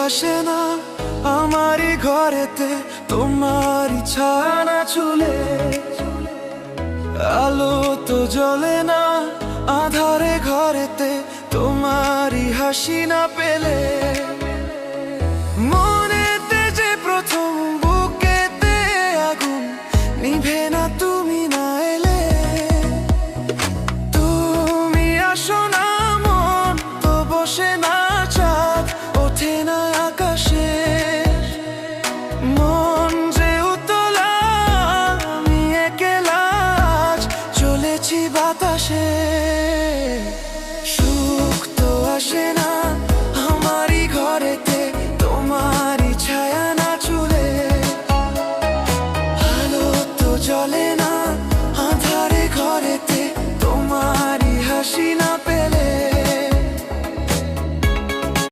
আসে না আমারই ঘরেতে, তোমারই ছানা চুলে। আলো তো জ্বলে না আধারে ঘরেতে, তোমারই হাসি না পেলে। মনেতে যে প্রথম বুকেতে আগুন নিভে না তুমি না এলে। তুমি আসো না মন তো বসে না চাঁদ ওঠে না আকাশে। মন যে উতলা আমি একলা আজ চলেছি বাতাসে। সুখ তো আসে না আমারই ঘরেতে,